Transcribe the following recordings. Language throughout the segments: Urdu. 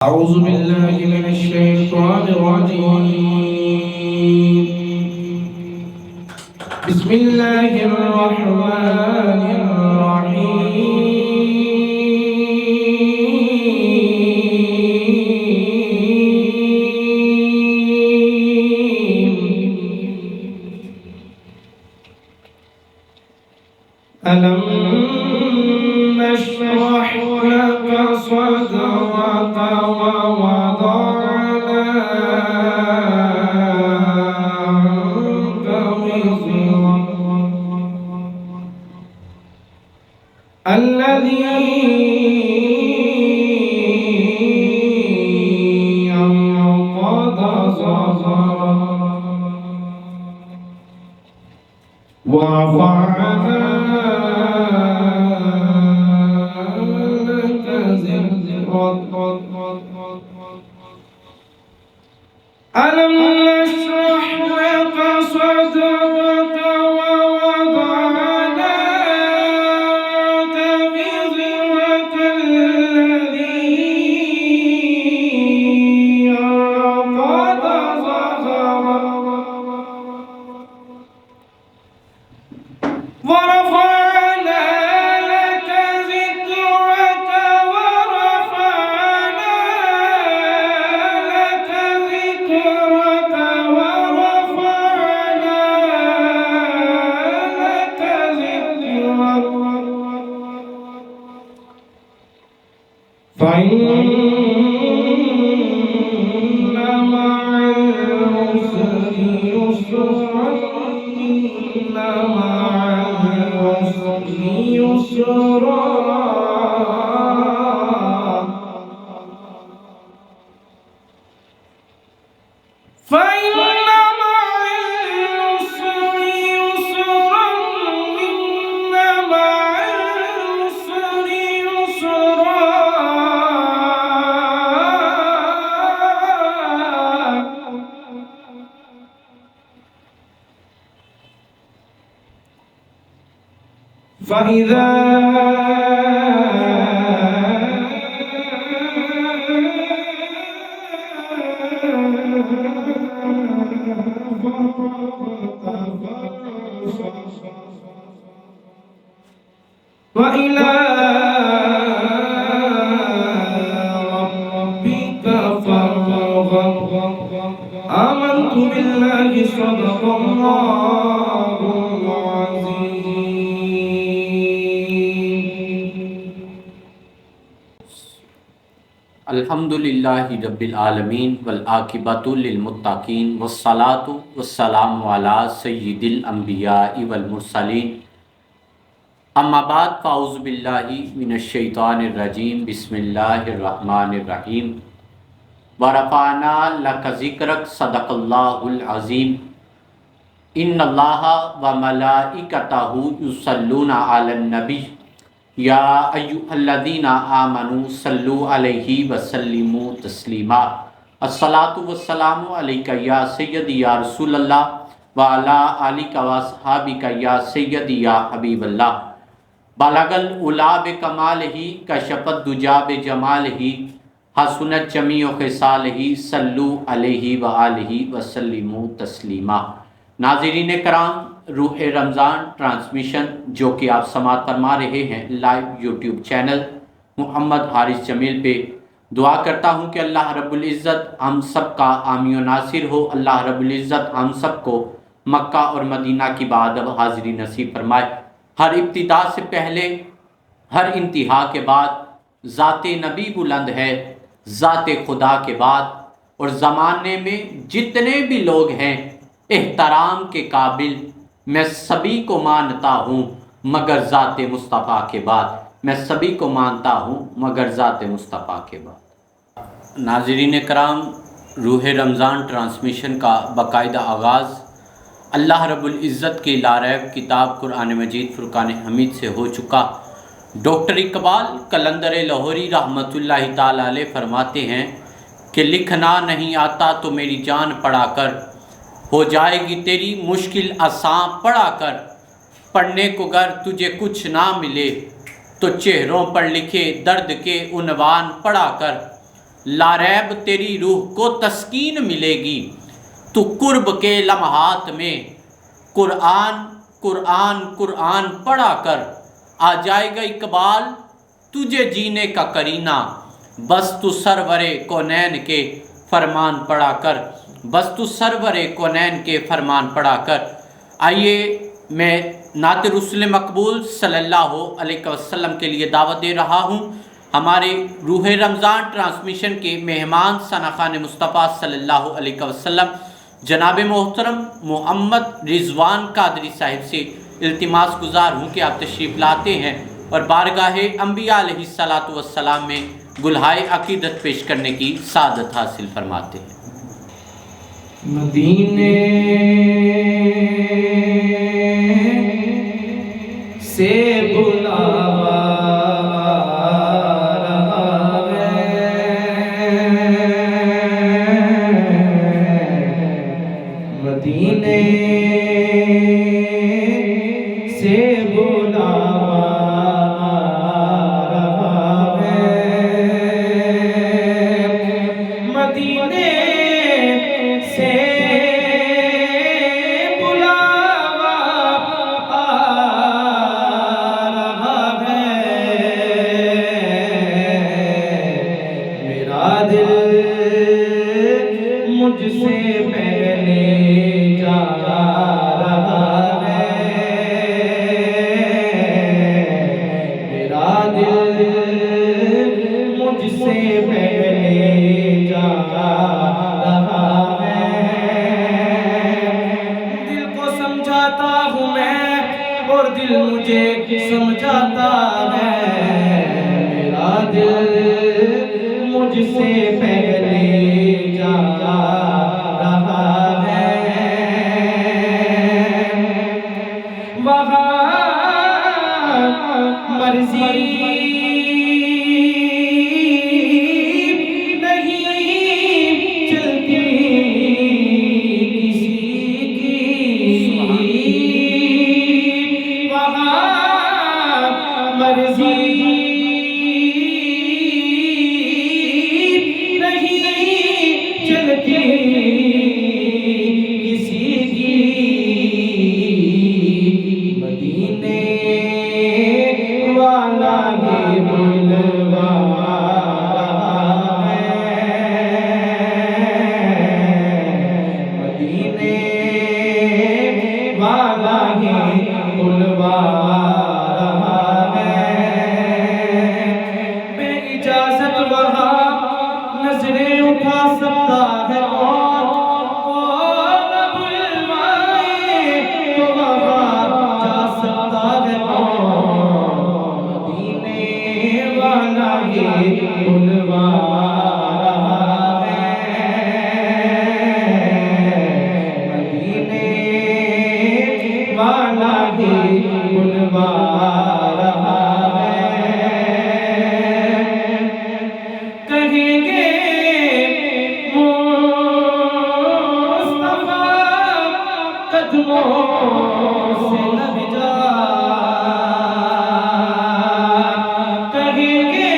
أعوذ بالله من الشيطان الرجيم. بسم الله الرحمن الرحيم. ألم نشرح لك صدرك ووضعنا عنك وزرك الذي أنقض ظهرك ورفعنا لك ذكرك. ألم نشرح لك صدرك ووضعنا عنك وزرك الذي أنقض ظهرك ورفعنا لك ذكرك ورفعنا لك ذكرك ورفعنا لك ذكرك فإن مع العسر يسرا إن مع العسر يسرا فإن مع العسر يسرا إن مع العسر يسرا فإذا وإلى ربك فارغب. آمنت بالله صدق الله الحمدللہ رب العالمین والعاقبۃ للمتقین والصلاۃ والسلام علی سید الانبیاء والمرسلین اما بعد فاعوذ باللہ من الشیطان الرجیم بسم اللہ الرحمن الرحیم ورفعنا لک ذکرک صدق اللہ العظیم ان اللہ وملائکتہ یصلون علی النبی یا ایھا الذین آمنوا صلوا علیہ وسلموا تسلیما الصلاۃ والسلام علیک یا سیدی یا رسول اللہ وعلی آلک واصحابک یا سیدی یا حبیب اللہ بلغ العلا بکمالہ کشف الدجی بجمالہ حسنت جمیع خصالہ صلوا علیہ وآلہ وسلموا تسلیما۔ ناظرین کرام، روح رمضان ٹرانسمیشن جو کہ آپ سماعت فرما رہے ہیں لائیو یوٹیوب چینل محمد حارث جمیل پہ، دعا کرتا ہوں کہ اللہ رب العزت ہم سب کا حامی و ناصر ہو۔ اللہ رب العزت ہم سب کو مکہ اور مدینہ کی بادب حاضری نصیب فرمائے۔ ہر ابتدا سے پہلے، ہر انتہا کے بعد ذات نبی بلند ہے، ذات خدا کے بعد، اور زمانے میں جتنے بھی لوگ ہیں احترام کے قابل میں سبھی کو مانتا ہوں مگر ذات مصطفیٰ کے بعد، میں سبھی کو مانتا ہوں مگر ذات مصطفیٰ کے بعد۔ ناظرین کرام، روح رمضان ٹرانسمیشن کا باقاعدہ آغاز اللہ رب العزت کی لاریب کتاب قرآن مجید فرقان حمید سے ہو چکا۔ ڈاکٹر اقبال قلندر لاہوری رحمۃ اللہ تعالی علیہ فرماتے ہیں کہ لکھنا نہیں آتا تو میری جان پڑھا کر، ہو جائے گی تیری مشکل آسان پڑھا کر، پڑھنے کو گر تجھے کچھ نہ ملے تو چہروں پر لکھے درد کے عنوان پڑھا کر، لاریب تیری روح کو تسکین ملے گی۔ تو قرب کے لمحات میں قرآن قرآن قرآن پڑھا کر، آ جائے گا اقبال تجھے جینے کا کرینہ، بس تو سرور کونین کے فرمان پڑھا کر، بس تو سرور کونین کے فرمان پڑھا کر۔ آئیے میں نعت رسول مقبول صلی اللہ علیہ وسلم کے لیے دعوت دے رہا ہوں۔ ہمارے روح رمضان ٹرانسمیشن کے مہمان ثنا خان مصطفیٰ صلی اللہ علیہ وسلم جناب محترم محمد رضوان قادری صاحب سے التماس گزار ہوں کہ آپ تشریف لاتے ہیں اور بارگاہ انبیاء علیہ الصلاۃ والسلام میں گلہائے عقیدت پیش کرنے کی سعادت حاصل فرماتے ہیں۔ مدینے سے بلاوا رہا ہے، مدینے سے بلاوا رہا ہے، مدینے سے بلاوا رہا ہے، میرا دل مجھ سے پہلے جا رہا ہے، میرا دل مجھ سے پہلے جا رہا ہے، دل کو سمجھاتا ہوں میں اور دل مجھے سمجھاتا ہے، میرا دل مجھ سے پہلے جا رہا ہے، وہاں مرضی نہیں چلتی کسی کی، وہاں مرضی نہیں چلتی کسی کی، مدینے والا ہی بلوا رہا ہے، مدینے والا ہی بلوا رہا ہے، بے اجازت وہاں نظریں اٹھا سکتا ہے کون، کون بلوائے تو وہاں جا سکتا ہے کون، مدینے والا ہی بلوا رہا ہے، مدینے والا ہی بلوا رہا ہے، کہیں گے مصطفیٰ قدموں سے لگ جا، کہیں گے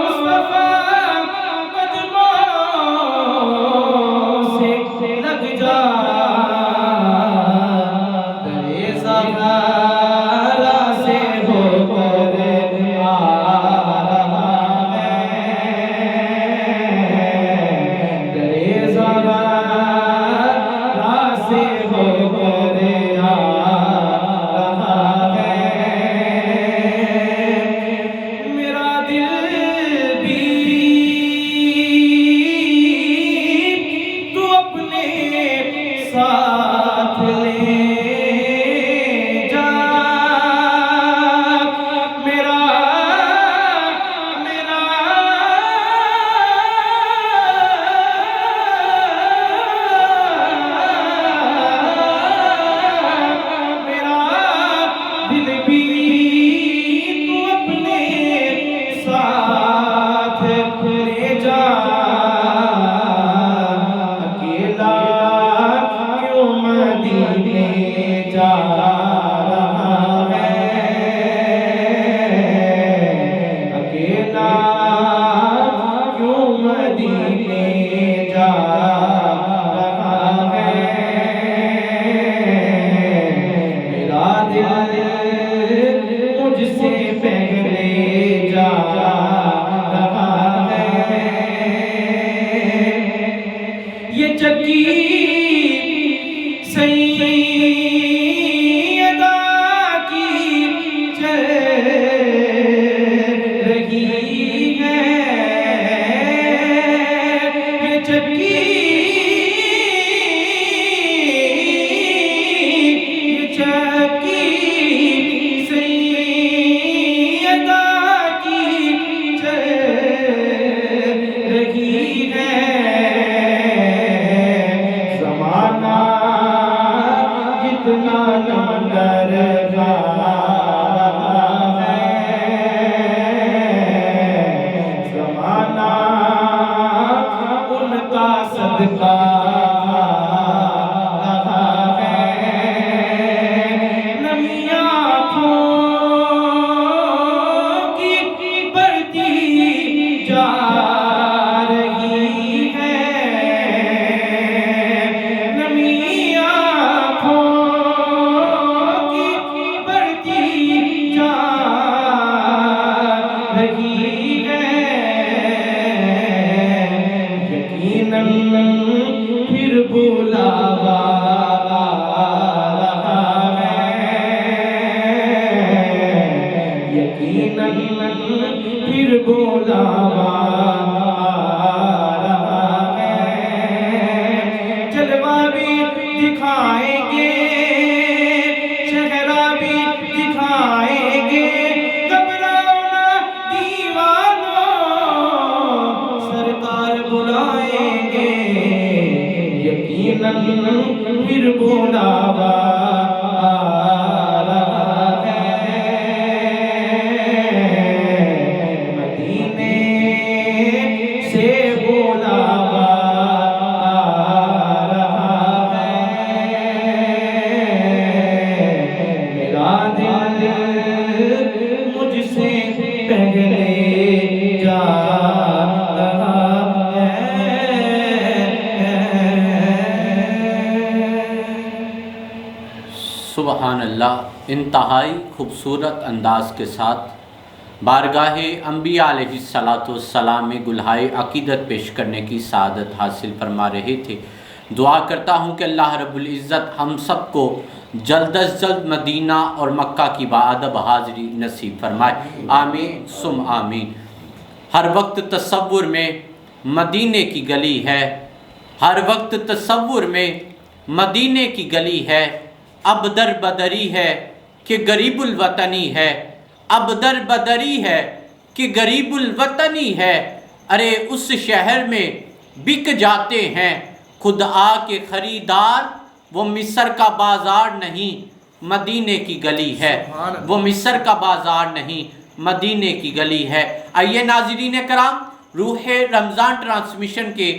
مصطفیٰ قدموں سے لگ جا، درے زہرا سے ہو کر آ رہا ہے، درے زہرا یقیناً پھر بلاوا آ رہا ہے، مدینے سے بلاوا آ رہا ہے، میرا دل مجھ سے پہلے جا رہا ہے۔ سبحان اللہ، انتہائی خوبصورت انداز کے ساتھ بارگاہ انبیاء علیہ السلام میں گلہائے عقیدت پیش کرنے کی سعادت حاصل فرما رہے تھے۔ دعا کرتا ہوں کہ اللہ رب العزت ہم سب کو جلد از جلد مدینہ اور مکہ کی باادب حاضری نصیب فرمائے، آمین ثم آمین۔ ہر وقت تصور میں مدینے کی گلی ہے، ہر وقت تصور میں مدینے کی گلی ہے، اب در بدری ہے کہ غریب الوطنی ہے، اب در بدری ہے کہ غریب الوطنی ہے، ارے اس شہر میں بک جاتے ہیں خود آ کے خریدار، وہ مصر کا بازار نہیں مدینے کی گلی ہے، وہ مصر کا بازار نہیں مدینے کی گلی ہے۔ آئیے ناظرین کرام، روح رمضان ٹرانسمیشن کے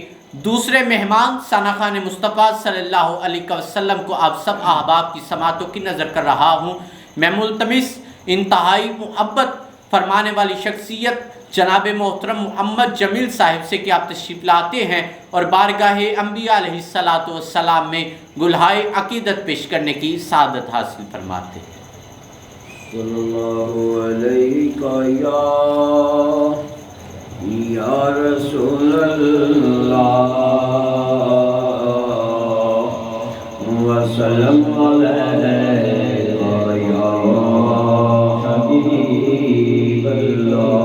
دوسرے مہمان ثنا خان مصطفیٰ صلی اللہ علیہ وسلم کو آپ سب احباب کی سماعتوں کی نظر کر رہا ہوں۔ میں ملتمس انتہائی محبت فرمانے والی شخصیت جناب محترم محمد جمیل صاحب سے کہ آپ تشریف لاتے ہیں اور بارگاہ انبیاء علیہ السلام میں گلہائے عقیدت پیش کرنے کی سعادت حاصل فرماتے ہیں۔ صلی اللہ علیہ یا رسول اللہ وسلم علیہ یا حبیب اللہ،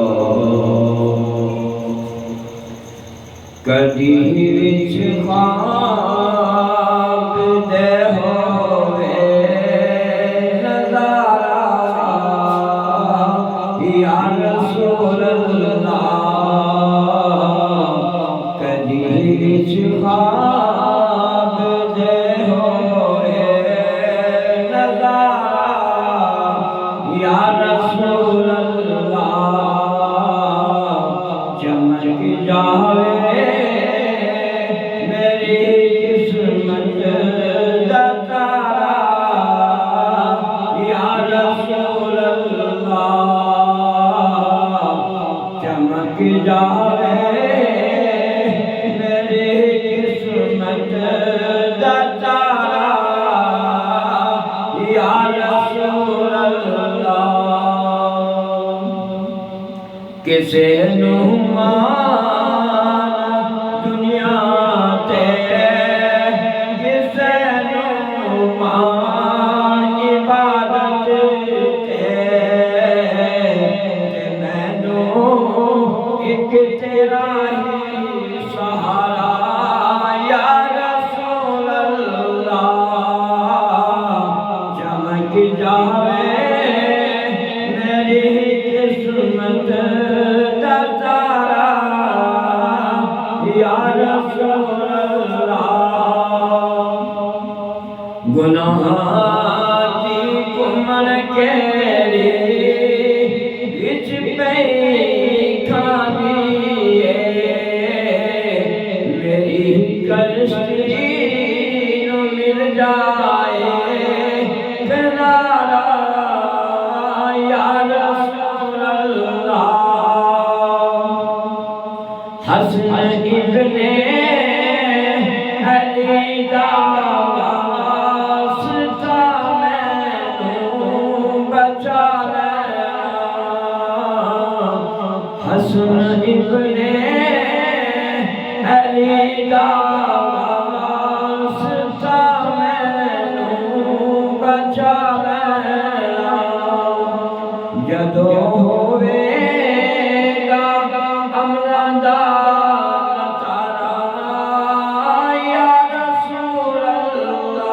کدی وچ خواب دے ہوئے نظارہ یا رسول اللہ، کدی وچ خواب دے ہوئے نظارہ یا رسول اللہ، چمک جاوے کسے نعمان دنیا تے، کسے نعمان عبادت تے، مینوں ایک تیرا ہی سہارا یا رسول اللہ، چمک جاوے میری قسمت گناہ کی کمر کیڑی وچ پئی کھانی میری کشتی نو مل جائے کنارہ یا رسول اللہ، حسن ابن علی دا حسن ابن علی دا واسطہ مینوں بچا لینا، جدو ہوئے گا امراں دا تارا یا رسول اللہ،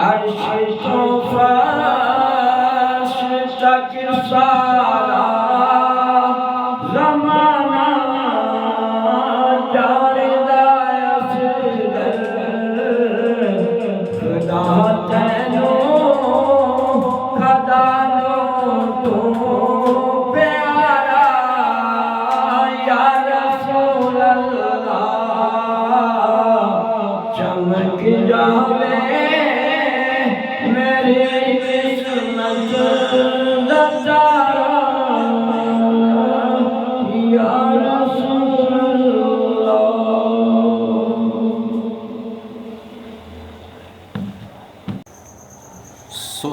عرش تو فرش تک سارا زمانہ جا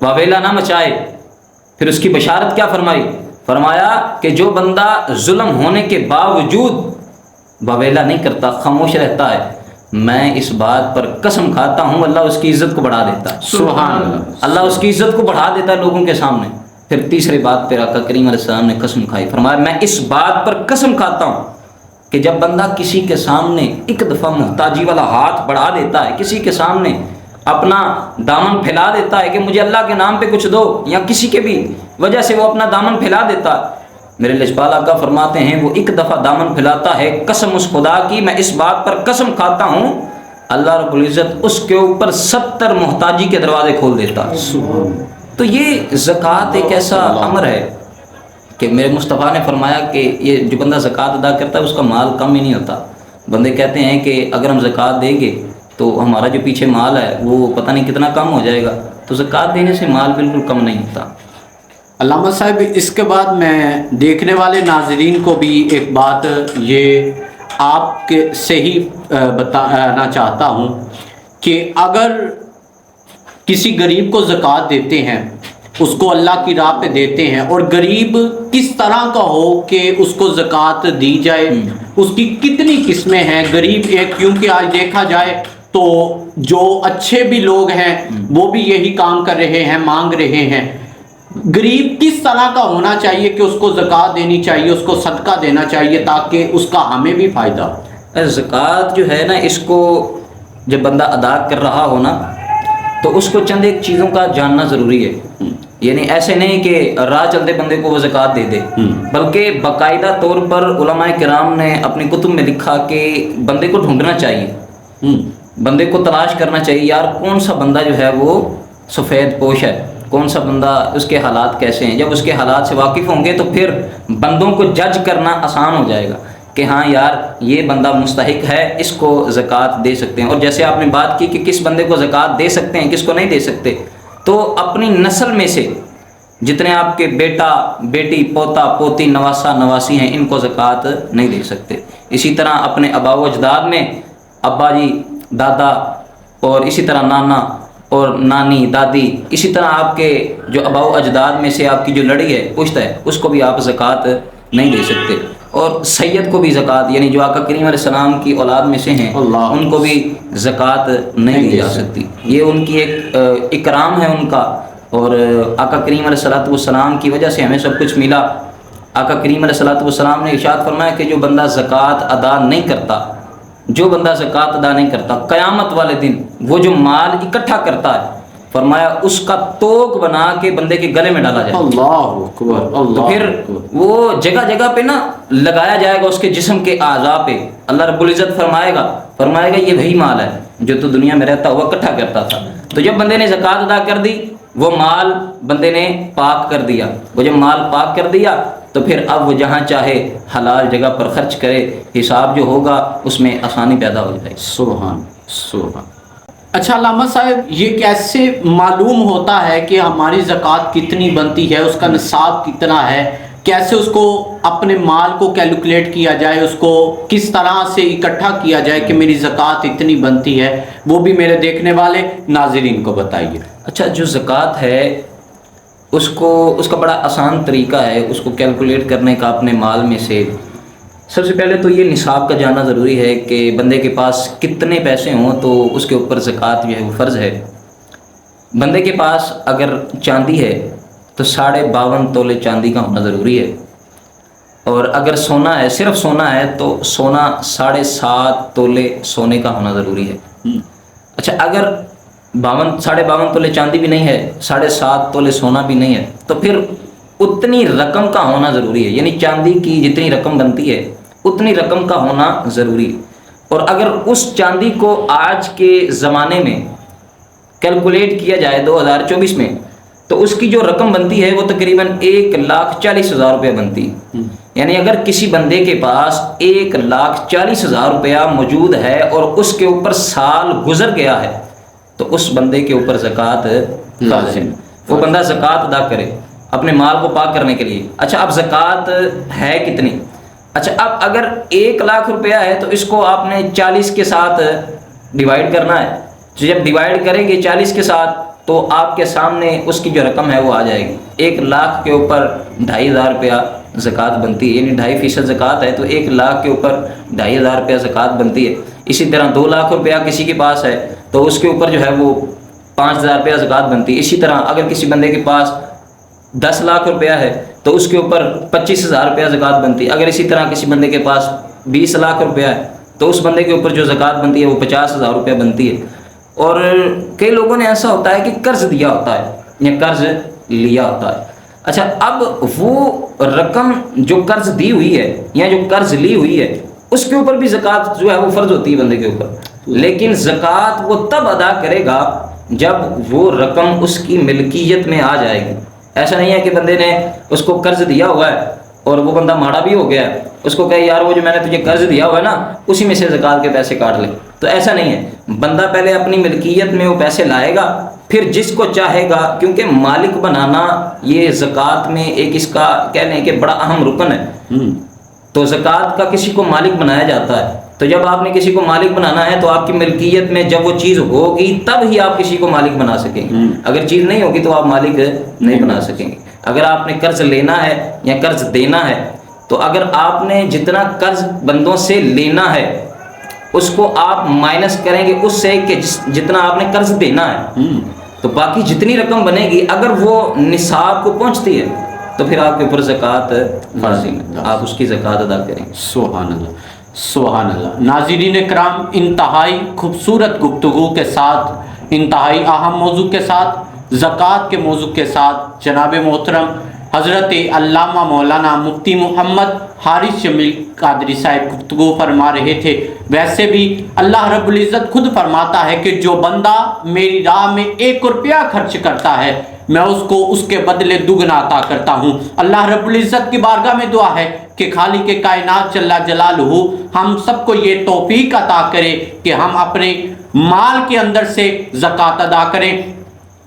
واویلا نہ مچائے۔ پھر اس کی بشارت کیا فرمائی؟ فرمایا کہ جو بندہ ظلم ہونے کے باوجود واویلا نہیں کرتا، خاموش رہتا ہے، میں اس بات پر قسم کھاتا ہوں اللہ اس کی عزت کو بڑھا دیتا ہے۔ سبحان اللہ۔ اللہ اس کی عزت کو بڑھا دیتا ہے لوگوں کے سامنے۔ پھر تیسری بات پہ آقا کریم علیہ السلام نے قسم کھائی، فرمایا میں اس بات پر قسم کھاتا ہوں کہ جب بندہ کسی کے سامنے ایک دفعہ محتاجی والا ہاتھ بڑھا دیتا ہے، کسی کے سامنے اپنا دامن پھیلا دیتا ہے کہ مجھے اللہ کے نام پہ کچھ دو، یا کسی کے بھی وجہ سے وہ اپنا دامن پھیلا دیتا ہے، میرے لجپال آقا فرماتے ہیں وہ ایک دفعہ دامن پھیلاتا ہے، قسم اس خدا کی میں اس بات پر قسم کھاتا ہوں اللہ رب العزت اس کے اوپر 70 محتاجی کے دروازے کھول دیتا ہے۔ تو یہ زکوٰۃ ایک ایسا امر ہے کہ میرے مصطفیٰ نے فرمایا کہ یہ جو بندہ زکوٰۃ ادا کرتا ہے اس کا مال کم ہی نہیں ہوتا۔ بندے کہتے ہیں کہ اگر ہم زکوٰۃ دیں گے تو ہمارا جو پیچھے مال ہے وہ پتہ نہیں کتنا کم ہو جائے گا، تو زکوٰۃ دینے سے مال بالکل کم نہیں ہوتا۔ علامہ صاحب اس کے بعد میں دیکھنے والے ناظرین کو بھی ایک بات یہ آپ کے سے ہی بتانا چاہتا ہوں کہ اگر کسی غریب کو زکوٰۃ دیتے ہیں، اس کو اللہ کی راہ پہ دیتے ہیں، اور غریب کس طرح کا ہو کہ اس کو زکوٰۃ دی جائے، اس کی کتنی قسمیں ہیں غریب ایک، کیونکہ آج دیکھا جائے تو جو اچھے بھی لوگ ہیں وہ بھی یہی کام کر رہے ہیں، مانگ رہے ہیں، غریب کس طرح کا ہونا چاہیے کہ اس کو زکوٰۃ دینی چاہیے، اس کو صدقہ دینا چاہیے تاکہ اس کا ہمیں بھی فائدہ ہو؟ زکوٰۃ جو ہے نا، اس کو جب بندہ ادا کر رہا ہو نا تو اس کو چند ایک چیزوں کا جاننا ضروری ہے، یعنی ایسے نہیں کہ راہ چلتے بندے کو وہ زکوٰۃ دے دے، بلکہ باقاعدہ طور پر علماء کرام نے اپنی کتب میں لکھا کہ بندے کو ڈھونڈنا چاہیے، بندے کو تلاش کرنا چاہیے، یار کون سا بندہ جو ہے وہ سفید پوش ہے، کون سا بندہ، اس کے حالات کیسے ہیں۔ جب اس کے حالات سے واقف ہوں گے تو پھر بندوں کو جج کرنا آسان ہو جائے گا کہ ہاں یار یہ بندہ مستحق ہے، اس کو زکوٰۃ دے سکتے ہیں۔ اور جیسے آپ نے بات کی کہ کس بندے کو زکوٰۃ دے سکتے ہیں، کس کو نہیں دے سکتے، تو اپنی نسل میں سے جتنے آپ کے بیٹا بیٹی پوتا پوتی نواسا نواسی ہیں ان کو زکوٰۃ نہیں دے سکتے۔ اسی طرح اپنے آباء و اجداد میں ابا جی، دادا، اور اسی طرح نانا اور نانی، دادی، اسی طرح آپ کے جو آباء و اجداد میں سے آپ کی جو لڑی ہے، پشت ہے، اس کو بھی آپ زکوٰۃ نہیں دے سکتے۔ اور سید کو بھی زکوٰۃ، یعنی جو آقا کریم علیہ السلام کی اولاد میں سے ہیں ان کو بھی زکوٰۃ نہیں دی جا سکتی، یہ ان کی ایک اکرام ہے ان کا، اور آقا کریم علیہ السلام کی وجہ سے ہمیں سب کچھ ملا۔ آقا کریم علیہ السلام نے ارشاد فرمایا کہ جو بندہ زکوٰۃ ادا نہیں کرتا، جو بندہ زکوٰۃ ادا نہیں کرتا، قیامت والے دن وہ جو مال اکٹھا کرتا ہے، فرمایا اس کا توق بنا کے بندے کے گلے میں ڈالا جائے، اللہ اکبر، تو پھر وہ جگہ جگہ پہ نا لگایا جائے گا اس کے جسم کے اعضاء پہ، اللہ رب العزت فرمائے گا یہ وہی مال ہے جو تو دنیا میں رہتا ہوا اکٹھا کرتا تھا۔ تو جب بندے نے زکوٰۃ ادا کر دی، وہ مال بندے نے پاک کر دیا، وہ جب مال پاک کر دیا تو پھر اب وہ جہاں چاہے حلال جگہ پر خرچ کرے، حساب جو ہوگا اس میں آسانی پیدا ہو جائے گی۔ سبحان سبحان۔ اچھا علامہ صاحب، یہ کیسے معلوم ہوتا ہے کہ ہماری زکوٰۃ کتنی بنتی ہے، اس کا نصاب کتنا ہے، کیسے اس کو اپنے مال کو کیلکولیٹ کیا جائے، اس کو کس طرح سے اکٹھا کیا جائے کہ میری زکوٰۃ اتنی بنتی ہے، وہ بھی میرے دیکھنے والے ناظرین کو بتائیے۔ اچھا، جو زکوٰۃ ہے اس کا بڑا آسان طریقہ ہے اس کو کیلکولیٹ کرنے کا اپنے مال میں سے۔ سب سے پہلے تو یہ نصاب کا جاننا ضروری ہے کہ بندے کے پاس کتنے پیسے ہوں تو اس کے اوپر زکوٰۃ جو ہے وہ فرض ہے۔ بندے کے پاس اگر چاندی ہے تو 52.5 تولے چاندی کا ہونا ضروری ہے، اور اگر سونا ہے، صرف سونا ہے، تو سونا 7.5 تولے سونے کا ہونا ضروری ہے۔ اچھا، اگر 52.5 تولے چاندی بھی نہیں ہے، 7.5 تولے سونا بھی نہیں ہے، تو پھر اتنی رقم کا ہونا ضروری ہے، یعنی چاندی کی جتنی رقم بنتی ہے اتنی رقم کا ہونا ضروری ہے۔ اور اگر اس چاندی کو آج کے زمانے میں کیلکولیٹ کیا جائے 2024 میں، تو اس کی جو رقم بنتی ہے وہ تقریباً 1,40,000 روپیہ بنتی ہے۔ یعنی اگر کسی بندے کے پاس 1,40,000 روپیہ موجود ہے اور اس کے اوپر سال گزر گیا ہے تو اس بندے کے اوپر زکوٰۃ لازم، وہ بندہ زکوٰۃ ادا کرے اپنے مال کو پاک کرنے کے لیے۔ اچھا، اب زکوٰۃ ہے کتنی؟ اچھا، اب اگر 1,00,000 روپیہ ہے تو اس کو آپ نے 40 کے ساتھ ڈیوائیڈ کرنا ہے۔ تو جب ڈیوائیڈ کریں گے 40 کے ساتھ تو آپ کے سامنے اس کی جو رقم ہے وہ آ جائے گی. 1 لاکھ کے اوپر 2500 روپیہ زکوٰۃ بنتی ہے، یعنی 2.5% زکوٰۃ ہے تو 1 لاکھ کے اوپر 2500 روپیہ زکوٰۃ بنتی ہے. اسی طرح 2 لاکھ روپیہ کسی کے پاس ہے تو اس کے اوپر جو ہے وہ 5000 روپیہ زکوٰۃ بنتی ہے. اسی طرح اگر کسی بندے کے پاس 10 لاکھ روپیہ ہے تو اس کے اوپر 25,000 روپیہ زکوٰۃ بنتی ہے. اگر اسی طرح کسی بندے کے پاس 20 لاکھ روپیہ ہے تو اس بندے کے اوپر جو زکوٰۃ بنتی ہے وہ 50,000 روپیہ بنتی ہے. اور کئی لوگوں نے ایسا ہوتا ہے کہ قرض دیا ہوتا ہے یا قرض لیا ہوتا ہے. اچھا، اب وہ رقم جو قرض دی ہوئی ہے یا جو قرض لی ہوئی ہے اس کے اوپر بھی زکوٰۃ جو ہے وہ فرض ہوتی ہے بندے کے اوپر، لیکن زکوٰۃ وہ تب ادا کرے گا جب وہ رقم اس کی ملکیت میں آ جائے گی. ایسا نہیں ہے کہ بندے نے اس کو قرض دیا ہوا ہے اور وہ بندہ ماڑا بھی ہو گیا ہے، اس کو کہے یار وہ جو میں نے تجھے قرض دیا ہوا ہے نا اسی میں سے زکوٰۃ کے پیسے کاٹ لے. تو ایسا نہیں ہے، بندہ پہلے اپنی ملکیت میں وہ پیسے لائے گا، پھر جس کو چاہے گا، کیونکہ مالک بنانا یہ زکوٰۃ میں ایک اس کا کہہ لیں کہ بڑا اہم رکن ہے. تو زکوٰۃ کا کسی کو مالک بنایا جاتا ہے. تو جب آپ نے کسی کو مالک بنانا ہے تو آپ کی ملکیت میں جب وہ چیز ہوگی تب ہی آپ کسی کو مالک بنا سکیں گے. اگر چیز نہیں ہوگی تو آپ مالک نہیں بنا سکیں گے. اگر آپ نے قرض لینا ہے یا قرض دینا ہے تو اگر آپ نے جتنا قرض بندوں سے لینا ہے اس کو آپ مائنس کریں گے اس سے کہ جتنا آپ نے قرض دینا ہے، تو باقی جتنی رقم بنے گی اگر وہ نصاب کو پہنچتی ہے تو پھر آپ کے اوپر زکوٰۃ فرض ہے، آپ اس کی زکوٰۃ ادا کریں گے. سبحان اللہ، سبحان اللہ. ناظرین کرام، انتہائی خوبصورت گفتگو کے ساتھ، انتہائی اہم موضوع کے ساتھ، زکوٰۃ کے موضوع کے ساتھ جناب محترم حضرت علامہ مولانا مفتی محمد حارث جمیل قادری صاحب گفتگو فرما رہے تھے. ویسے بھی اللہ رب العزت خود فرماتا ہے کہ جو بندہ میری راہ میں 1 روپیہ خرچ کرتا ہے میں اس کو اس کے بدلے دگنا عطا کرتا ہوں. اللہ رب العزت کی بارگاہ میں دعا ہے کہ خالق کائنات جل جلالہ ہم سب کو یہ توفیق عطا کرے کہ ہم اپنے مال کے اندر سے زکوٰۃ ادا کریں،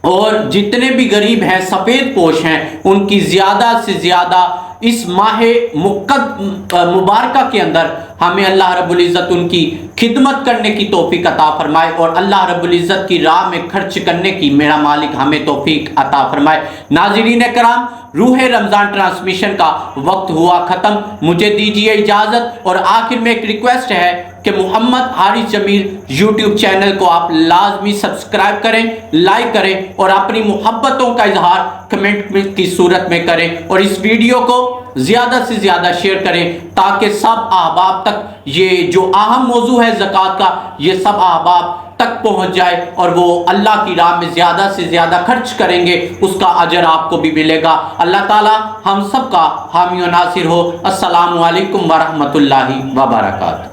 اور جتنے بھی غریب ہیں، سفید پوش ہیں، ان کی زیادہ سے زیادہ اس ماہ مبارکہ کے اندر ہمیں اللہ رب العزت ان کی خدمت کرنے کی توفیق عطا فرمائے، اور اللہ رب العزت کی راہ میں خرچ کرنے کی میرا مالک ہمیں توفیق عطا فرمائے. ناظرین کرام، روح رمضان ٹرانسمیشن کا وقت ہوا ختم. مجھے دیجیے اجازت، اور آخر میں ایک ریکویسٹ ہے کہ محمد حارث جمیل یوٹیوب چینل کو آپ لازمی سبسکرائب کریں، لائک کریں، اور اپنی محبتوں کا اظہار کمنٹ کی صورت میں کریں، اور اس ویڈیو کو زیادہ سے زیادہ شیئر کریں تاکہ سب احباب تک یہ جو اہم موضوع ہے زکوٰۃ کا یہ سب احباب تک پہنچ جائے، اور وہ اللہ کی راہ میں زیادہ سے زیادہ خرچ کریں گے، اس کا اجر آپ کو بھی ملے گا. اللہ تعالی ہم سب کا حامی و ناصر ہو. السلام علیکم ورحمۃ اللہ وبرکاتہ.